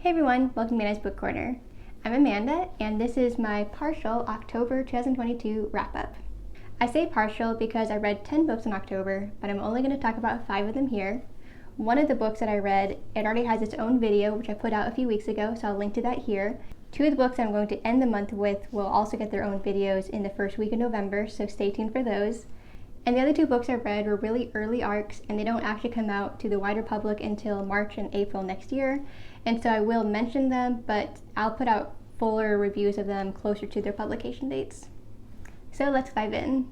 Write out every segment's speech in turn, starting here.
Hey everyone, welcome to Amandah's Book Corner. I'm Amanda, and this is my partial October 2022 wrap-up. I say partial because I read 10 books in October, but I'm only going to talk about 5 of them here. One of the books that I read, it already has its own video, which I put out a few weeks ago, so I'll link to that here. 2 of the books I'm going to end the month with will also get their own videos in the first week of November, so stay tuned for those. And the other 2 books I read were really early arcs, and they don't actually come out to the wider public until March and April next year. And so I will mention them, but I'll put out fuller reviews of them closer to their publication dates. So let's dive in.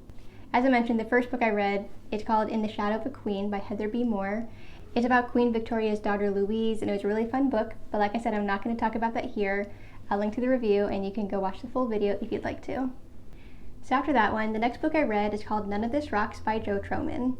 As I mentioned, the first book I read is called In the Shadow of a Queen by Heather B. Moore. It's about Queen Victoria's daughter Louise, and it was a really fun book, but like I said, I'm not going to talk about that here. I'll link to the review, and you can go watch the full video if you'd like to. So after that one, the next book I read is called None of This Rocks by Joe Trohman.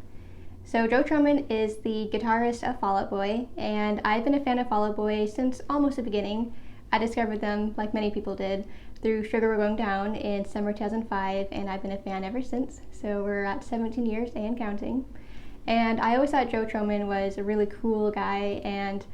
So Joe Trohman is the guitarist of Fall Out Boy, and I've been a fan of Fall Out Boy since almost the beginning. I discovered them, like many people did, through Sugar We're Going Down in summer 2005, and I've been a fan ever since. So we're at 17 years and counting. And I always thought Joe Trohman was a really cool guy, and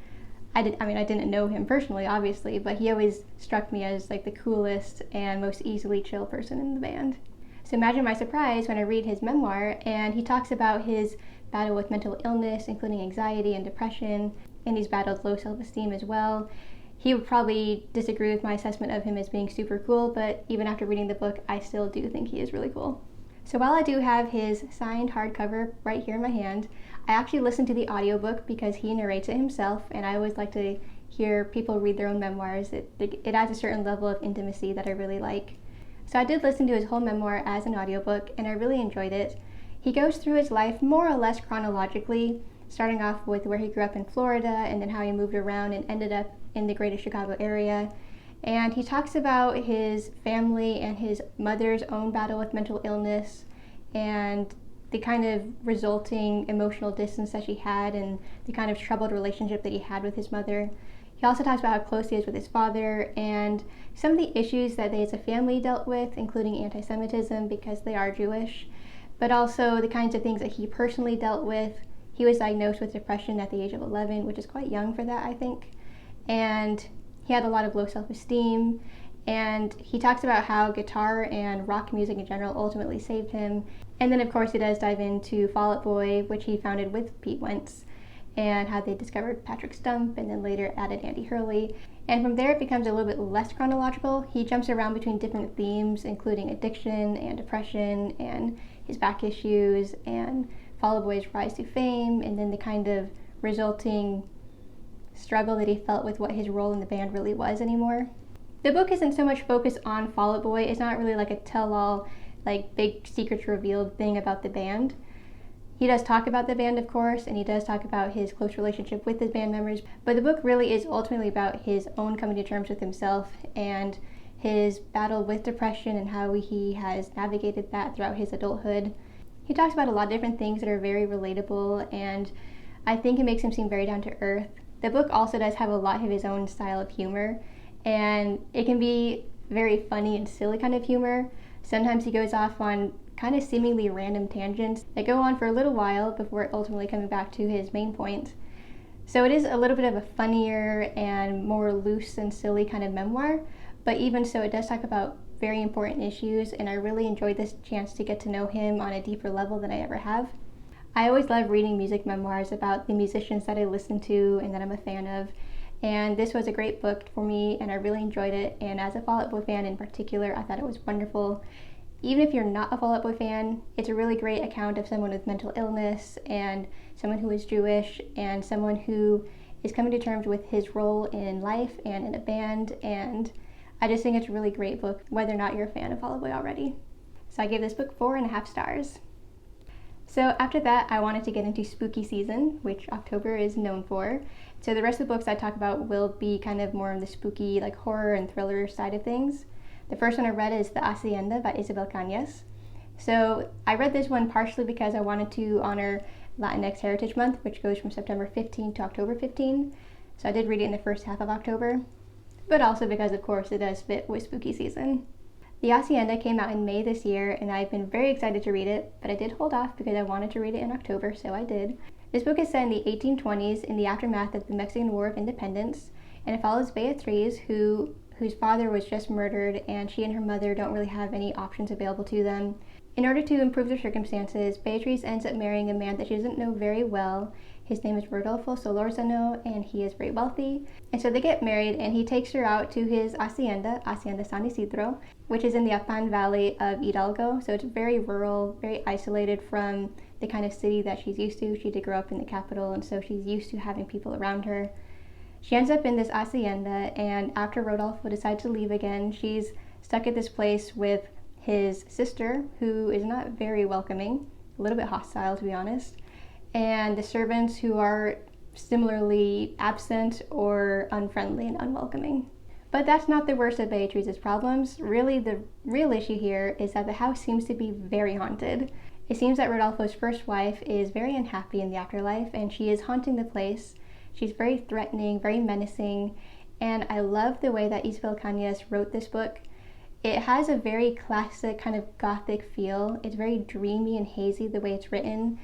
I didn't know him personally, obviously, but he always struck me as like the coolest and most easily chill person in the band. So imagine my surprise when I read his memoir, and he talks about his battle with mental illness, including anxiety and depression, and he's battled low self-esteem as well. He would probably disagree with my assessment of him as being super cool, but even after reading the book, I still do think he is really cool. So while I do have his signed hardcover right here in my hand, I actually listened to the audiobook because he narrates it himself, and I always like to hear people read their own memoirs. It adds a certain level of intimacy that I really like. So I did listen to his whole memoir as an audiobook, and I really enjoyed it. He goes through his life more or less chronologically, starting off with where he grew up in Florida, and then how he moved around and ended up in the greater Chicago area. And he talks about his family and his mother's own battle with mental illness, and the kind of resulting emotional distance that she had, and the kind of troubled relationship that he had with his mother. He also talks about how close he is with his father, and some of the issues that they as a family dealt with, including anti-Semitism because they are Jewish, but also the kinds of things that he personally dealt with. He was diagnosed with depression at the age of 11, which is quite young for that, I think. And he had a lot of low self-esteem, and he talks about how guitar and rock music in general ultimately saved him. And then of course he does dive into Fall Out Boy, which he founded with Pete Wentz, and how they discovered Patrick Stump and then later added Andy Hurley. And from there it becomes a little bit less chronological. He jumps around between different themes, including addiction and depression and his back issues and Fall Out Boy's rise to fame, and then the kind of resulting struggle that he felt with what his role in the band really was anymore. The book isn't so much focused on Fall Out Boy. It's not really like a tell-all, like big secrets revealed thing about the band. He does talk about the band, of course, and he does talk about his close relationship with his band members, but the book really is ultimately about his own coming to terms with himself and his battle with depression and how he has navigated that throughout his adulthood. He talks about a lot of different things that are very relatable, and I think it makes him seem very down to earth. The book also does have a lot of his own style of humor, and it can be very funny and silly kind of humor. Sometimes he goes off on kind of seemingly random tangents that go on for a little while before ultimately coming back to his main point. So it is a little bit of a funnier and more loose and silly kind of memoir, but even so it does talk about very important issues, and I really enjoyed this chance to get to know him on a deeper level than I ever have. I always love reading music memoirs about the musicians that I listen to and that I'm a fan of, and this was a great book for me, and I really enjoyed it. And as a Fall Out Boy fan in particular, I thought it was wonderful. Even if you're not a Fall Out Boy fan, it's a really great account of someone with mental illness and someone who is Jewish and someone who is coming to terms with his role in life and in a band, and I just think it's a really great book, whether or not you're a fan of Fall Out Boy already. So I gave this book 4.5 stars. So after that, I wanted to get into spooky season, which October is known for. So the rest of the books I talk about will be kind of more on the spooky, like horror and thriller side of things. The first one I read is The Hacienda by Isabel Canyes. So I read this one partially because I wanted to honor Latinx Heritage Month, which goes from September 15 to October 15. So I did read it in the first half of October, but also because of course it does fit with spooky season. The Hacienda came out in May this year, and I've been very excited to read it, but I did hold off because I wanted to read it in October, so I did. This book is set in the 1820s in the aftermath of the Mexican War of Independence, and it follows Beatriz, whose father was just murdered, and she and her mother don't really have any options available to them. In order to improve their circumstances, Beatriz ends up marrying a man that she doesn't know very well. His name is Rodolfo Solorzano, and he is very wealthy. And so they get married, and he takes her out to his Hacienda San Isidro, which is in the Apan Valley of Hidalgo. So it's very rural, very isolated from the kind of city that she's used to. She did grow up in the capital, and so she's used to having people around her. She ends up in this hacienda, and after Rodolfo decides to leave again, she's stuck at this place with his sister, who is not very welcoming, a little bit hostile to be honest, and the servants, who are similarly absent or unfriendly and unwelcoming. But that's not the worst of Beatriz's problems. Really, the real issue here is that the house seems to be very haunted. It seems that Rodolfo's first wife is very unhappy in the afterlife, and she is haunting the place. She's very threatening, very menacing, and I love the way that Isabel Canyes wrote this book. It has a very classic kind of gothic feel. It's very dreamy and hazy the way it's written,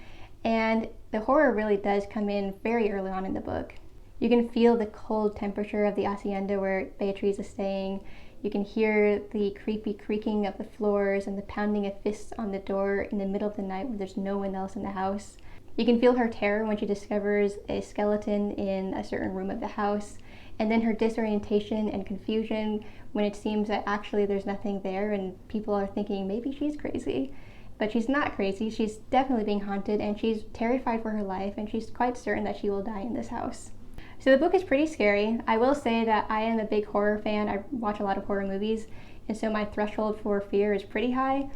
and the horror really does come in very early on in the book. You can feel the cold temperature of the hacienda where Beatriz is staying. You can hear the creepy creaking of the floors and the pounding of fists on the door in the middle of the night when there's no one else in the house. You can feel her terror when she discovers a skeleton in a certain room of the house, and then her disorientation and confusion when it seems that actually there's nothing there and people are thinking maybe she's crazy. But she's not crazy. She's definitely being haunted, and she's terrified for her life, and she's quite certain that she will die in this house. So the book is pretty scary. I will say that I am a big horror fan. I watch a lot of horror movies, and so my threshold for fear is pretty high.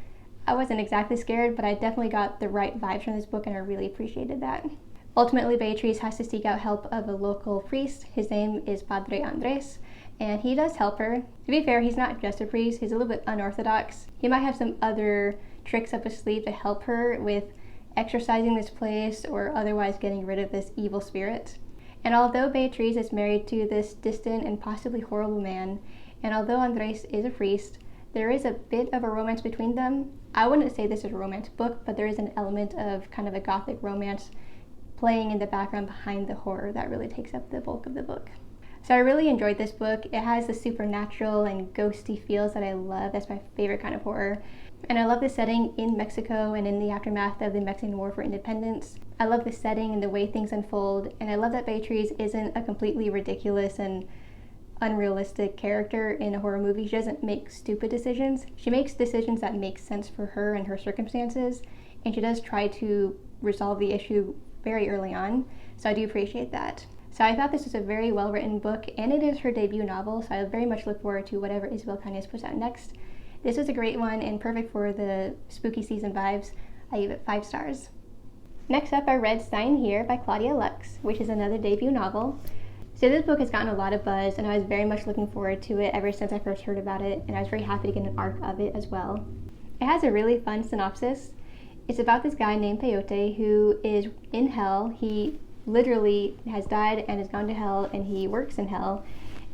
I wasn't exactly scared, but I definitely got the right vibes from this book, and I really appreciated that. Ultimately, Beatriz has to seek out help of a local priest. His name is Padre Andres, and he does help her. To be fair, he's not just a priest. He's a little bit unorthodox. He might have some other tricks up his sleeve to help her with exorcising this place or otherwise getting rid of this evil spirit. And although Beatriz is married to this distant and possibly horrible man, and although Andres is a priest, there is a bit of a romance between them. I wouldn't say this is a romance book, but there is an element of kind of a gothic romance playing in the background behind the horror that really takes up the bulk of the book. So I really enjoyed this book. It has the supernatural and ghosty feels that I love. That's my favorite kind of horror. And I love the setting in Mexico and in the aftermath of the Mexican War for Independence. I love the setting and the way things unfold, and I love that Beatriz isn't a completely ridiculous and unrealistic character in a horror movie. She doesn't make stupid decisions. She makes decisions that make sense for her and her circumstances, and she does try to resolve the issue very early on, so I do appreciate that. So I thought this was a very well-written book, and it is her debut novel, so I very much look forward to whatever Isabel Canyes puts out next. This was a great one and perfect for the spooky season vibes. I give it 5 stars. Next up, I read Sign Here by Claudia Lux, which is another debut novel. So this book has gotten a lot of buzz, and I was very much looking forward to it ever since I first heard about it, and I was very happy to get an arc of it as well. It has a really fun synopsis. It's about this guy named Peyote who is in hell. He literally has died and has gone to hell, and he works in hell,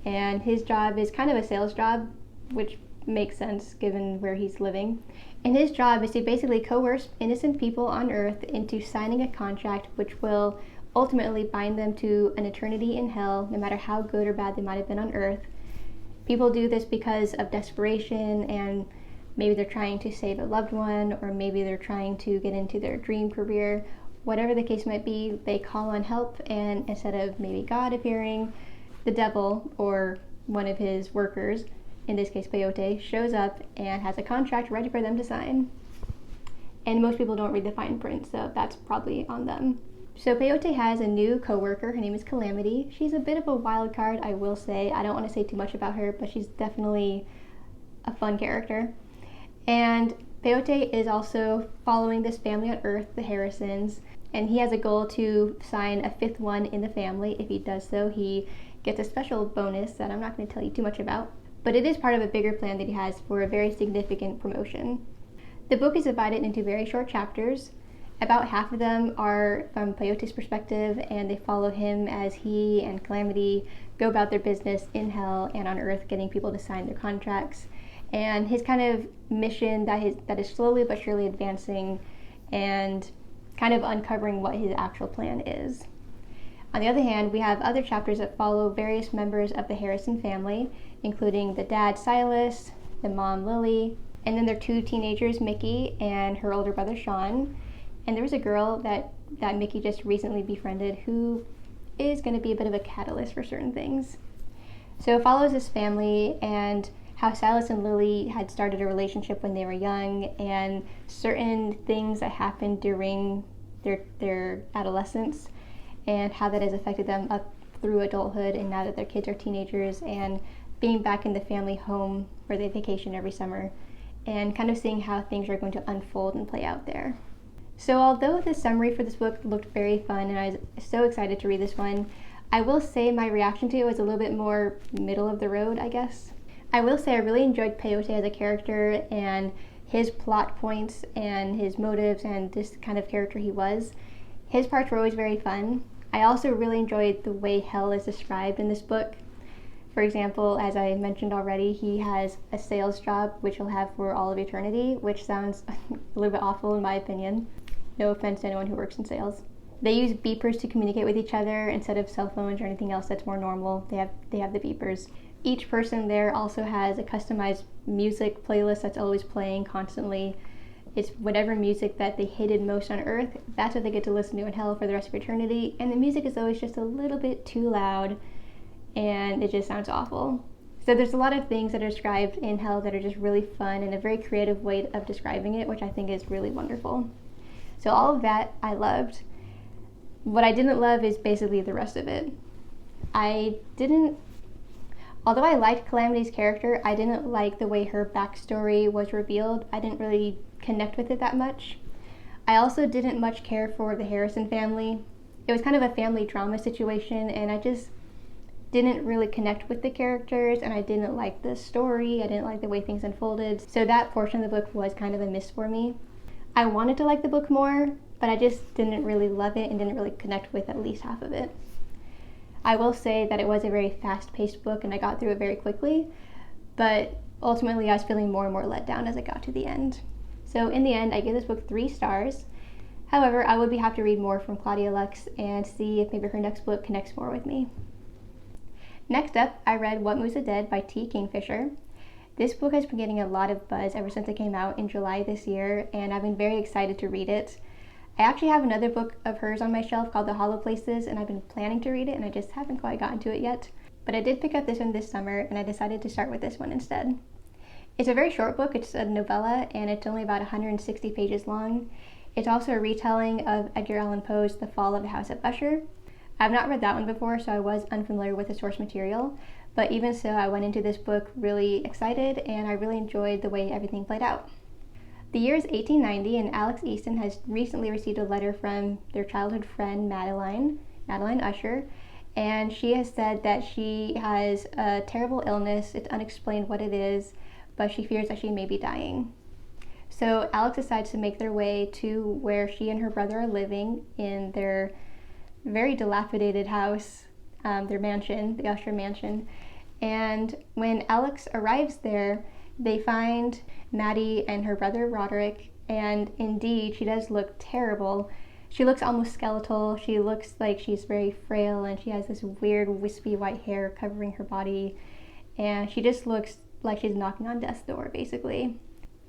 and his job is kind of a sales job, which makes sense given where he's living. And his job is to basically coerce innocent people on Earth into signing a contract which will ultimately bind them to an eternity in hell, no matter how good or bad they might have been on Earth. People do this because of desperation, and maybe they're trying to save a loved one, or maybe they're trying to get into their dream career. Whatever the case might be, they call on help, and instead of maybe God appearing, the devil or one of his workers, in this case Peyote, shows up and has a contract ready for them to sign. And most people don't read the fine print, so that's probably on them. So Peyote has a new co-worker. Her name is Calamity. She's a bit of a wild card, I will say. I don't want to say too much about her, but she's definitely a fun character. And Peyote is also following this family on Earth, the Harrisons, and he has a goal to sign a 5th one in the family. If he does so, he gets a special bonus that I'm not going to tell you too much about. But it is part of a bigger plan that he has for a very significant promotion. The book is divided into very short chapters. About half of them are from Peyote's perspective, and they follow him as he and Calamity go about their business in hell and on Earth, getting people to sign their contracts, and his kind of mission that is slowly but surely advancing and kind of uncovering what his actual plan is. On the other hand, we have other chapters that follow various members of the Harrison family, including the dad Silas, the mom Lily, and then their two teenagers, Mickey and her older brother Sean. And there was a girl that Mickey just recently befriended who is going to be a bit of a catalyst for certain things. So it follows this family and how Silas and Lily had started a relationship when they were young, and certain things that happened during their adolescence, and how that has affected them up through adulthood and now that their kids are teenagers, and being back in the family home where they vacation every summer, and kind of seeing how things are going to unfold and play out there. So although the summary for this book looked very fun and I was so excited to read this one, I will say my reaction to it was a little bit more middle of the road, I guess. I will say I really enjoyed Peyote as a character and his plot points and his motives and this kind of character he was. His parts were always very fun. I also really enjoyed the way hell is described in this book. For example, as I mentioned already, he has a sales job which he'll have for all of eternity, which sounds a little bit awful in my opinion. No offense to anyone who works in sales. They use beepers to communicate with each other instead of cell phones or anything else that's more normal. They have the beepers. Each person there also has a customized music playlist that's always playing constantly. It's whatever music that they hated most on Earth, that's what they get to listen to in hell for the rest of eternity. And the music is always just a little bit too loud and it just sounds awful. So there's a lot of things that are described in hell that are just really fun and a very creative way of describing it, which I think is really wonderful. So all of that I loved. What I didn't love is basically the rest of it. Although I liked Calamity's character, I didn't like the way her backstory was revealed. I didn't really connect with it that much. I also didn't much care for the Harrison family. It was kind of a family drama situation, and I just didn't really connect with the characters, and I didn't like the story. I didn't like the way things unfolded. So that portion of the book was kind of a miss for me. I wanted to like the book more, but I just didn't really love it and didn't really connect with at least half of it. I will say that it was a very fast-paced book and I got through it very quickly, but ultimately I was feeling more and more let down as I got to the end. So in the end, I give this book 3 stars. However, I would be happy to read more from Claudia Lux and see if maybe her next book connects more with me. Next up, I read What Moves the Dead by T. Kingfisher. This book has been getting a lot of buzz ever since it came out in July this year, and I've been very excited to read it. I actually have another book of hers on my shelf called The Hollow Places, and I've been planning to read it, and I just haven't quite gotten to it yet. But I did pick up this one this summer, and I decided to start with this one instead. It's a very short book. It's a novella, and it's only about 160 pages long. It's also a retelling of Edgar Allan Poe's The Fall of the House of Usher. I've not read that one before, so I was unfamiliar with the source material, but even so, I went into this book really excited, and I really enjoyed the way everything played out. The year is 1890, and Alex Easton has recently received a letter from their childhood friend Madeline Usher, and she has said that she has a terrible illness. It's unexplained what it is, but she fears that she may be dying. So Alex decides to make their way to where she and her brother are living in their very dilapidated house, their mansion, the Usher mansion. And when Alex arrives there, they find Maddie and her brother Roderick, and indeed, she does look terrible. She looks almost skeletal. She looks like she's very frail, and she has this weird wispy white hair covering her body, and she just looks like she's knocking on death's door, basically.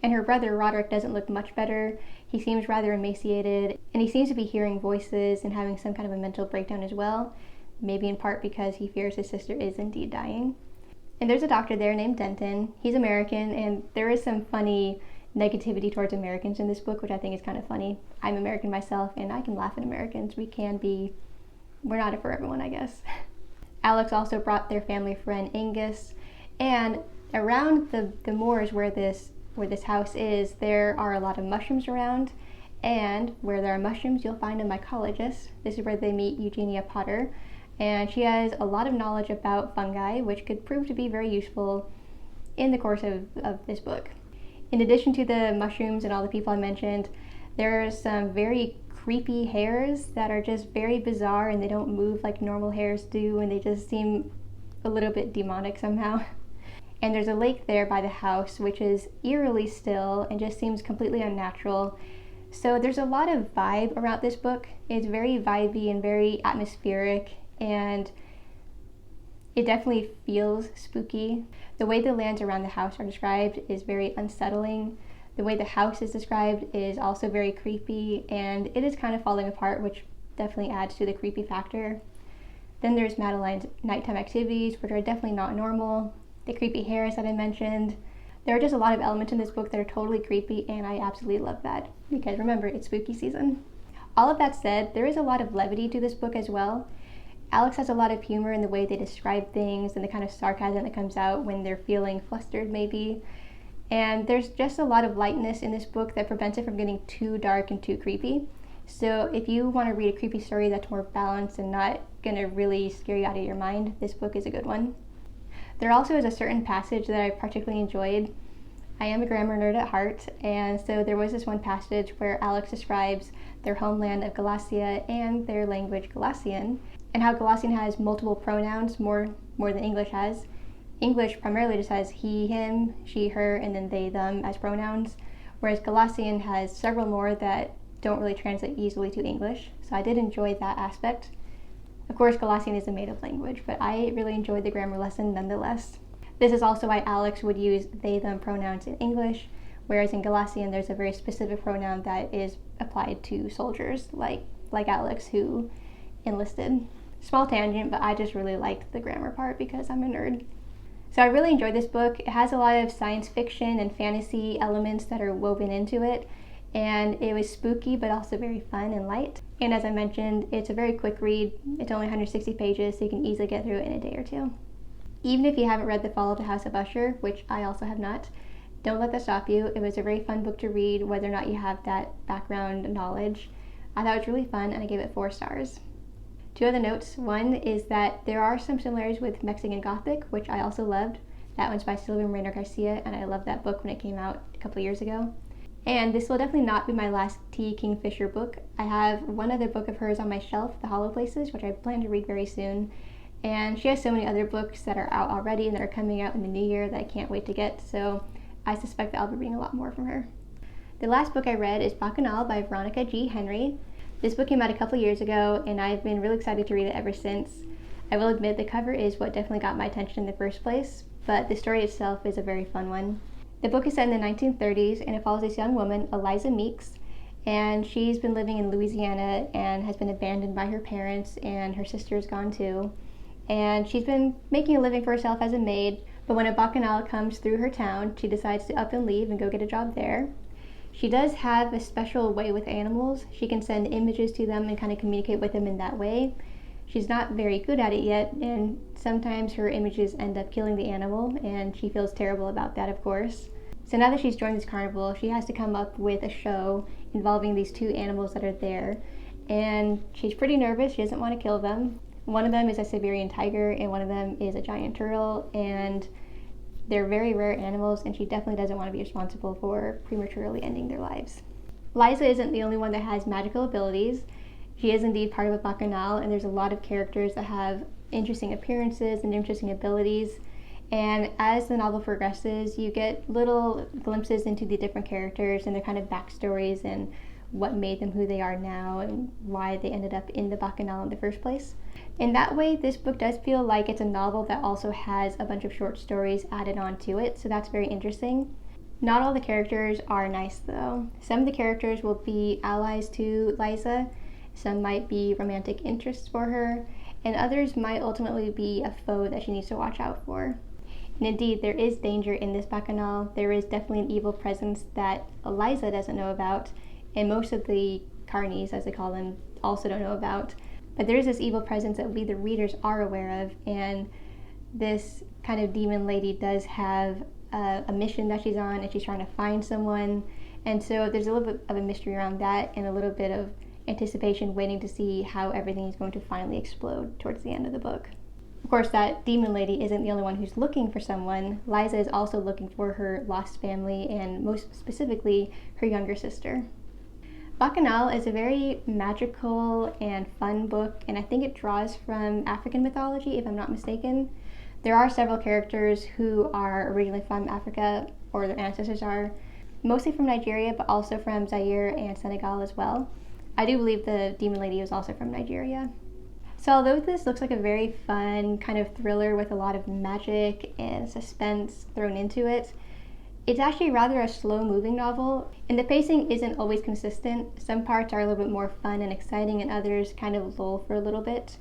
And her brother Roderick doesn't look much better. He seems rather emaciated, and he seems to be hearing voices and having some kind of a mental breakdown as well, maybe in part because he fears his sister is indeed dying. And there's a doctor there named Denton. He's American, and there is some funny negativity towards Americans in this book, which I think is kind of funny. I'm American myself, and I can laugh at Americans. We're not for everyone, I guess. Alex also brought their family friend Angus, and around the moors where this house is, there are a lot of mushrooms around, and where there are mushrooms, you'll find a mycologist. This is where they meet Eugenia Potter, and she has a lot of knowledge about fungi, which could prove to be very useful in the course of this book. In addition to the mushrooms and all the people I mentioned, there are some very creepy hairs that are just very bizarre, and they don't move like normal hairs do, and they just seem a little bit demonic somehow. And there's a lake there by the house, which is eerily still and just seems completely unnatural. So there's a lot of vibe around this book. It's very vibey and very atmospheric, and it definitely feels spooky. The way the lands around the house are described is very unsettling. The way the house is described is also very creepy, and it is kind of falling apart, which definitely adds to the creepy factor. Then there's Madeline's nighttime activities, which are definitely not normal. The creepy hairs that I mentioned. There are just a lot of elements in this book that are totally creepy, and I absolutely love that, because remember, it's spooky season. All of that said, there is a lot of levity to this book as well. Alex has a lot of humor in the way they describe things and the kind of sarcasm that comes out when they're feeling flustered, maybe. And there's just a lot of lightness in this book that prevents it from getting too dark and too creepy. So if you want to read a creepy story that's more balanced and not going to really scare you out of your mind, this book is a good one. There also is a certain passage that I particularly enjoyed. I am a grammar nerd at heart, and so there was this one passage where Alex describes their homeland of Galicia and their language Galician, and how Galician has multiple pronouns, more than English has. English primarily just has he, him, she, her, and then they, them as pronouns, whereas Galician has several more that don't really translate easily to English, so I did enjoy that aspect. Of course, Galician is a made-up language, but I really enjoyed the grammar lesson nonetheless. This is also why Alex would use they, them pronouns in English, whereas in Galician there's a very specific pronoun that is applied to soldiers, like Alex, who enlisted. Small tangent, but I just really liked the grammar part because I'm a nerd. So I really enjoyed this book. It has a lot of science fiction and fantasy elements that are woven into it, and it was spooky but also very fun and light. And as I mentioned, it's a very quick read. It's only 160 pages, so you can easily get through it in a day or two. Even if you haven't read The Fall of the House of Usher, which I also have not, don't let that stop you. It was a very fun book to read, whether or not you have that background knowledge. I thought it was really fun, and I gave it 4 stars. 2 other notes. One is that there are some similarities with Mexican Gothic, which I also loved. That one's by Silvia Moreno Garcia, and I loved that book when it came out a couple years ago. And this will definitely not be my last T. Kingfisher book. I have one other book of hers on my shelf, The Hollow Places, which I plan to read very soon. And she has so many other books that are out already and that are coming out in the new year that I can't wait to get, so I suspect that I'll be reading a lot more from her. The last book I read is Bacchanal by Veronica G. Henry. This book came out a couple years ago, and I've been really excited to read it ever since. I will admit the cover is what definitely got my attention in the first place, but the story itself is a very fun one. The book is set in the 1930s, and it follows this young woman, Eliza Meeks, and she's been living in Louisiana and has been abandoned by her parents, and her sister's gone too. And she's been making a living for herself as a maid, but when a bacchanal comes through her town, she decides to up and leave and go get a job there. She does have a special way with animals. She can send images to them and kind of communicate with them in that way. She's not very good at it yet, and sometimes her images end up killing the animal, and she feels terrible about that, of course. So now that she's joined this carnival, she has to come up with a show involving these 2 animals that are there, and she's pretty nervous. She doesn't want to kill them. One of them is a Siberian tiger, and one of them is a giant turtle, and they're very rare animals, and she definitely doesn't want to be responsible for prematurely ending their lives. Liza isn't the only one that has magical abilities. She is indeed part of a bacchanal, and there's a lot of characters that have interesting appearances and interesting abilities. And as the novel progresses, you get little glimpses into the different characters and their kind of backstories and what made them who they are now and why they ended up in the bacchanal in the first place. In that way, this book does feel like it's a novel that also has a bunch of short stories added on to it, so that's very interesting. Not all the characters are nice though. Some of the characters will be allies to Liza, some might be romantic interests for her, and others might ultimately be a foe that she needs to watch out for. And indeed, there is danger in this bacchanal. There is definitely an evil presence that Eliza doesn't know about, and most of the Canyes, as they call them, also don't know about. But there is this evil presence that we, the readers, are aware of, and this kind of demon lady does have a mission that she's on, and she's trying to find someone. And so there's a little bit of a mystery around that, and a little bit of anticipation waiting to see how everything is going to finally explode towards the end of the book. Of course, that demon lady isn't the only one who's looking for someone. Liza is also looking for her lost family, and most specifically, her younger sister. Bacchanal is a very magical and fun book, and I think it draws from African mythology, if I'm not mistaken. There are several characters who are originally from Africa, or their ancestors are. mostly from Nigeria, but also from Zaire and Senegal as well. I do believe the demon lady was also from Nigeria. So although this looks like a very fun kind of thriller with a lot of magic and suspense thrown into it, it's actually rather a slow-moving novel, and the pacing isn't always consistent. Some parts are a little bit more fun and exciting, and others kind of lull for a little bit.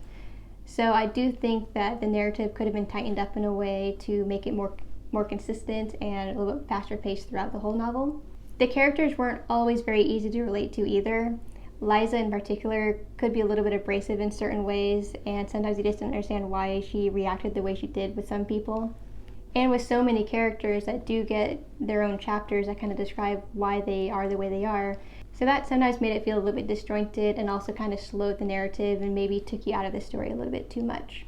So I do think that the narrative could have been tightened up in a way to make it more consistent and a little bit faster paced throughout the whole novel. The characters weren't always very easy to relate to either. Liza in particular could be a little bit abrasive in certain ways, and sometimes you just didn't understand why she reacted the way she did with some people. And with so many characters that do get their own chapters that kind of describe why they are the way they are, so that sometimes made it feel a little bit disjointed and also kind of slowed the narrative and maybe took you out of the story a little bit too much.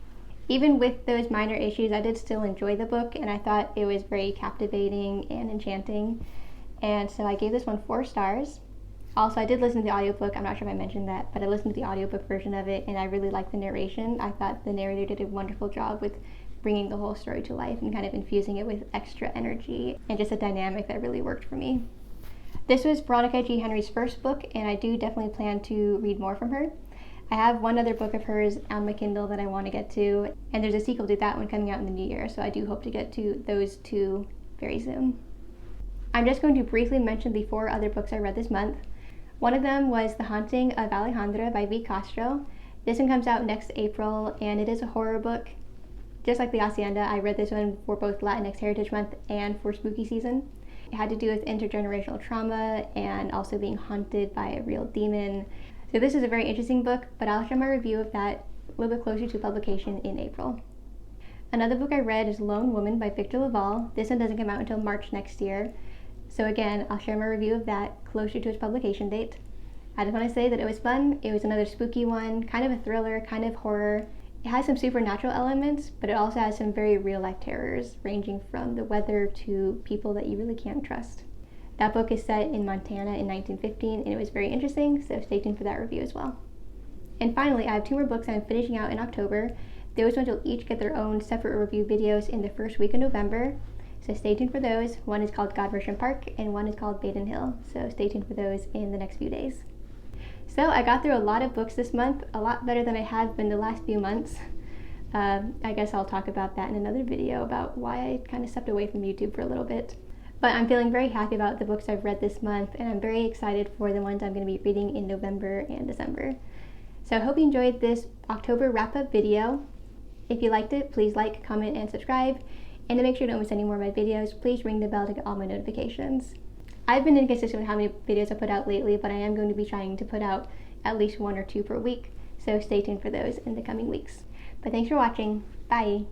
Even with those minor issues, I did still enjoy the book, and I thought it was very captivating and enchanting, and so I gave this one 4 stars. Also, I did listen to the audiobook. I'm not sure if I mentioned that, but I listened to the audiobook version of it, and I really liked the narration. I thought the narrator did a wonderful job with bringing the whole story to life and kind of infusing it with extra energy and just a dynamic that really worked for me. This was Veronica G. Henry's first book, and I do definitely plan to read more from her. I have one other book of hers on my Kindle that I want to get to, and there's a sequel to that one coming out in the new year, so I do hope to get to those 2 very soon. I'm just going to briefly mention the 4 other books I read this month. One of them was The Haunting of Alejandra by V. Castro. This one comes out next April, and it is a horror book. Just like the Hacienda, I read this one for both Latinx Heritage Month and for spooky season. It had to do with intergenerational trauma and also being haunted by a real demon. So this is a very interesting book, but I'll share my review of that a little bit closer to publication in April. Another book I read is Lone Woman by Victor Laval. This one doesn't come out until March next year. So again, I'll share my review of that closer to its publication date. I just want to say that it was fun. It was another spooky one, kind of a thriller, kind of horror. It has some supernatural elements, but it also has some very real-life terrors, ranging from the weather to people that you really can't trust. That book is set in Montana in 1915, and it was very interesting, so stay tuned for that review as well. And finally, I have 2 more books I'm finishing out in October. Those ones will each get their own separate review videos in the first week of November, so stay tuned for those. One is called Godversion Park, and one is called Baden Hill, so stay tuned for those in the next few days. So I got through a lot of books this month, a lot better than I have been the last few months. I guess I'll talk about that in another video about why I kind of stepped away from YouTube for a little bit. But I'm feeling very happy about the books I've read this month, and I'm very excited for the ones I'm going to be reading in November and December. So I hope you enjoyed this October wrap-up video. If you liked it, please like, comment, and subscribe. And to make sure you don't miss any more of my videos, please ring the bell to get all my notifications. I've been inconsistent with how many videos I put out lately, but I am going to be trying to put out at least 1 or 2 per week, so stay tuned for those in the coming weeks. But thanks for watching. Bye!